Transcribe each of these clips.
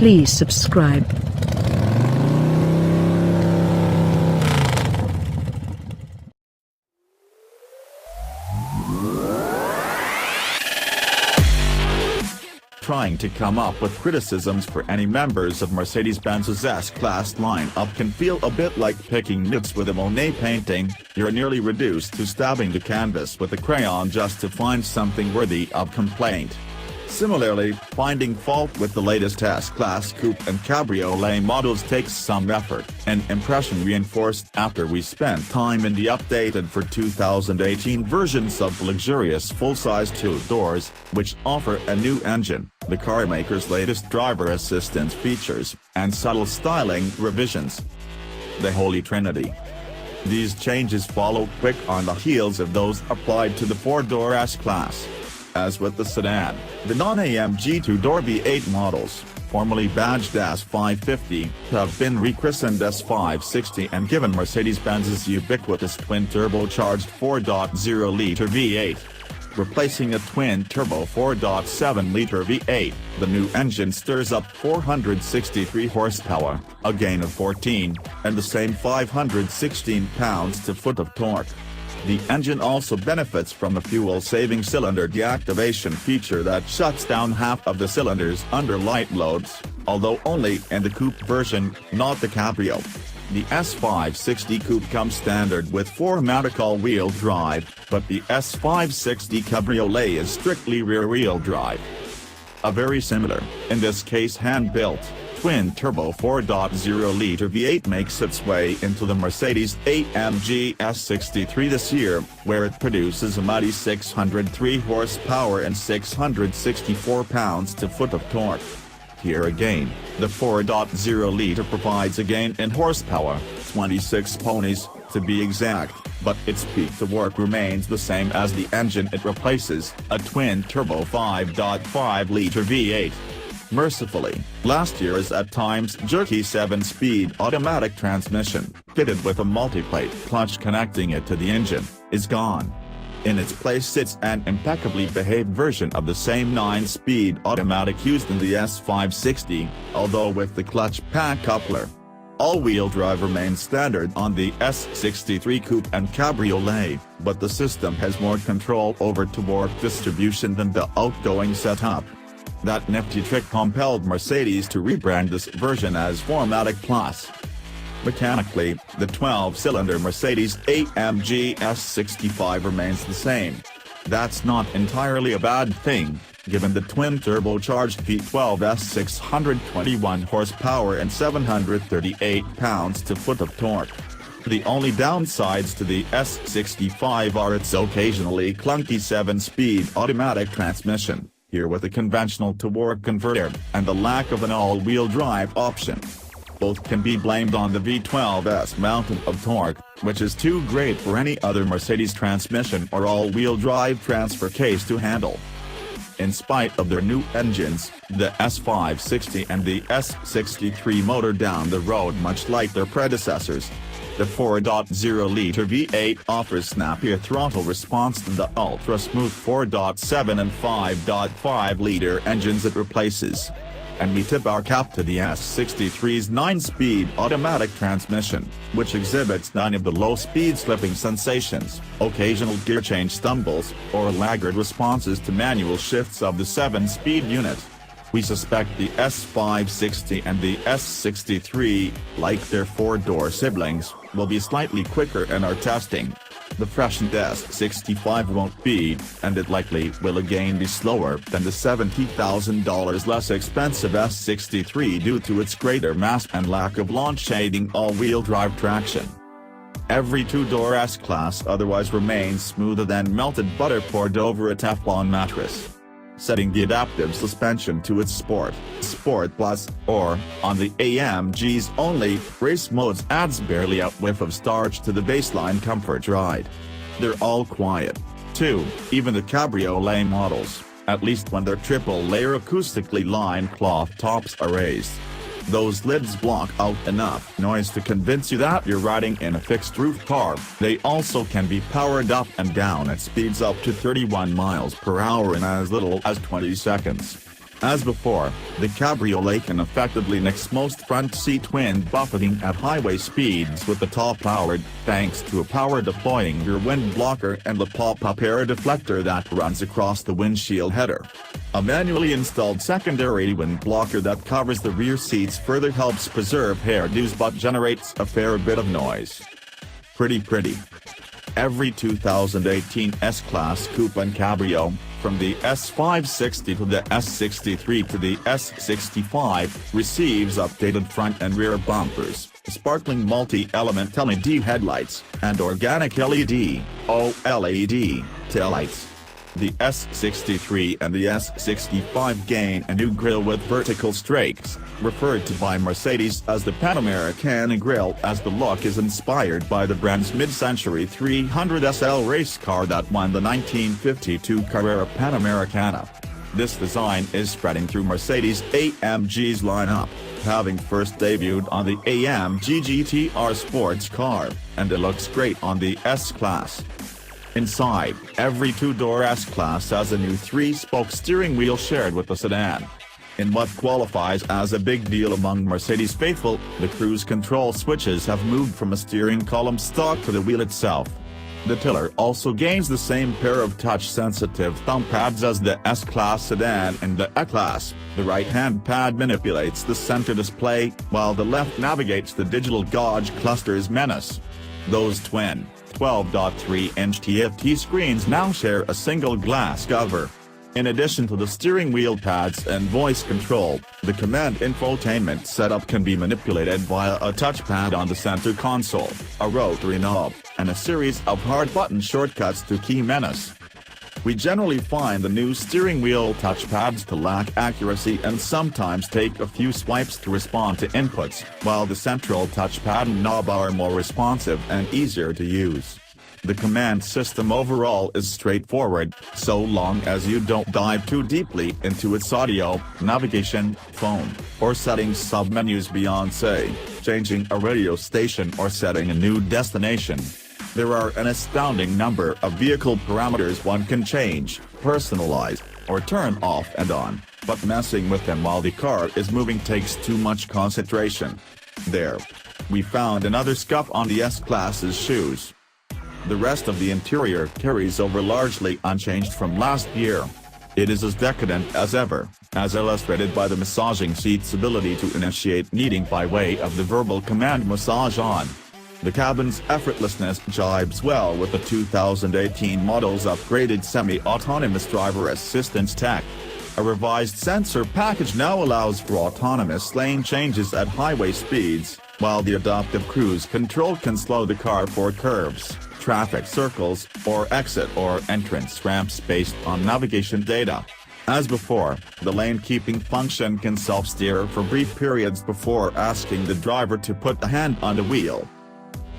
Please subscribe. Trying to come up with criticisms for any members of Mercedes-Benz's S-class lineup can feel a bit like picking nits with a Monet painting. You're nearly reduced to stabbing the canvas with a crayon just to find something worthy of complaint. Similarly, finding fault with the latest S-class coupe and cabriolet models takes some effort, an impression reinforced after we spent time in the updated for 2018 versions of the luxurious full-size two-doors, which offer a new engine, the carmaker's latest driver assistance features, and subtle styling revisions. The Holy Trinity. These changes follow quick on the heels of those applied to the four-door S-class. As with the sedan, the non-AMG two-door V8 models, formerly badged S550, have been rechristened S560 and given Mercedes-Benz's ubiquitous twin-turbocharged 4.0-liter V8. Replacing a twin-turbo 4.7-liter V8, the new engine stirs up 463 horsepower, a gain of 14, and the same 516 pounds-to-foot of torque. The engine also benefits from a fuel-saving cylinder deactivation feature that shuts down half of the cylinders under light loads, although only in the coupe version, not the cabrio. The S560 coupe comes standard with 4MATIC all-wheel drive, but the S560 cabriolet is strictly rear-wheel drive. A very similar, in this case hand-built, twin-turbo 4.0-liter V8 makes its way into the Mercedes-AMG S63 this year, where it produces a mighty 603 horsepower and 664 pounds-to-foot of torque. Here again, the 4.0-liter provides a gain in horsepower, 26 ponies, to be exact, but its peak-to-work remains the same as the engine it replaces, a twin-turbo 5.5-liter V8. Mercifully, last year's at times jerky 7-speed automatic transmission, fitted with a multi-plate clutch connecting it to the engine, is gone. In its place sits an impeccably behaved version of the same 9-speed automatic used in the S560, although with the clutch pack coupler. All-wheel drive remains standard on the S63 coupe and cabriolet, but the system has more control over torque distribution than the outgoing setup. That nifty trick compelled Mercedes to rebrand this version as 4MATIC Plus. Mechanically, the 12-cylinder Mercedes-AMG S65 remains the same. That's not entirely a bad thing, given the twin-turbocharged V12's 621 horsepower and 738 pounds-to-foot of torque. The only downsides to the S65 are its occasionally clunky 7-speed automatic transmission, here with a conventional torque converter, and the lack of an all-wheel drive option. Both can be blamed on the V12's mountain of torque, which is too great for any other Mercedes transmission or all-wheel drive transfer case to handle. In spite of their new engines, the S560 and the S63 motor down the road much like their predecessors. The 4.0-liter V8 offers snappier throttle response than the ultra-smooth 4.7 and 5.5-liter engines it replaces. And we tip our cap to the S63's 9-speed automatic transmission, which exhibits none of the low-speed slipping sensations, occasional gear change stumbles, or laggard responses to manual shifts of the 7-speed unit. We suspect the S560 and the S63, like their four-door siblings, will be slightly quicker in our testing. The freshened S65 won't be, and it likely will again be slower than the $70,000 less expensive S63 due to its greater mass and lack of launch-aiding all-wheel drive traction. Every two-door S-Class otherwise remains smoother than melted butter poured over a Teflon mattress. Setting the adaptive suspension to its Sport Plus, or, on the AMG's only, race modes adds barely a whiff of starch to the baseline comfort ride. They're all quiet, too, even the cabriolet models, at least when their triple-layer acoustically lined cloth tops are raised. Those lids block out enough noise to convince you that you're riding in a fixed-roof car. They also can be powered up and down at speeds up to 31 miles per hour in as little as 20 seconds. As before, the cabriolet can effectively nix most front seat wind buffeting at highway speeds with the top powered, thanks to a power deploying rear wind blocker and a pop-up air deflector that runs across the windshield header. A manually installed secondary wind blocker that covers the rear seats further helps preserve hairdos but generates a fair bit of noise. Pretty. Every 2018 S-Class Coupe and Cabrio, from the S560 to the S63 to the S65, receives updated front and rear bumpers, sparkling multi-element LED headlights, and organic LED, OLED, taillights. The S63 and the S65 gain a new grille with vertical strakes, referred to by Mercedes as the Panamericana grille, as the look is inspired by the brand's mid-century 300 SL race car that won the 1952 Carrera Panamericana. This design is spreading through Mercedes-AMG's lineup, having first debuted on the AMG GTR sports car, and it looks great on the S-Class. Inside, every two-door S-Class has a new 3-spoke steering wheel shared with the sedan. In what qualifies as a big deal among Mercedes faithful, the cruise control switches have moved from a steering column stock to the wheel itself. The tiller also gains the same pair of touch-sensitive thumb pads as the S-Class sedan and the E-Class. The right-hand pad manipulates the center display, while the left navigates the digital gauge cluster's menus. Those twin 12.3-inch TFT screens now share a single glass cover. In addition to the steering wheel pads and voice control, the command infotainment setup can be manipulated via a touchpad on the center console, a rotary knob, and a series of hard-button shortcuts to key menus. We generally find the new steering wheel touchpads to lack accuracy and sometimes take a few swipes to respond to inputs, while the central touchpad and knob are more responsive and easier to use. The command system overall is straightforward, so long as you don't dive too deeply into its audio, navigation, phone, or settings submenus beyond, say, changing a radio station or setting a new destination. There are an astounding number of vehicle parameters one can change, personalize, or turn off and on, but messing with them while the car is moving takes too much concentration. There. We found another scuff on the S-Class's shoes. The rest of the interior carries over largely unchanged from last year. It is as decadent as ever, as illustrated by the massaging seat's ability to initiate kneading by way of the verbal command massage on. The cabin's effortlessness jibes well with the 2018 model's upgraded semi-autonomous driver assistance tech. A revised sensor package now allows for autonomous lane changes at highway speeds, while the adaptive cruise control can slow the car for curves, traffic circles, or exit or entrance ramps based on navigation data. As before, the lane-keeping function can self-steer for brief periods before asking the driver to put a hand on the wheel.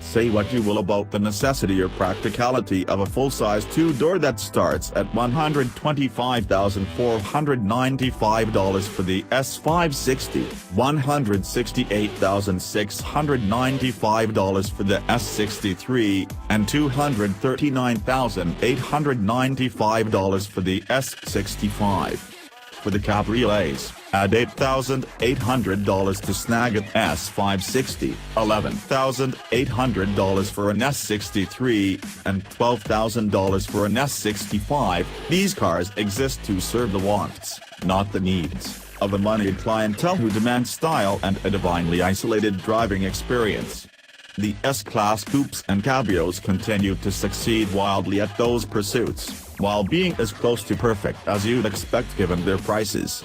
Say what you will about the necessity or practicality of a full-size two-door that starts at $125,495 for the S560, $168,695 for the S63, and $239,895 for the S65. For the cabriolets, add $8,800 to snag an S560, $11,800 for an S63, and $12,000 for an S65. These cars exist to serve the wants, not the needs, of a moneyed clientele who demand style and a divinely isolated driving experience. The S-Class coupes and cabrios continue to succeed wildly at those pursuits, while being as close to perfect as you'd expect given their prices.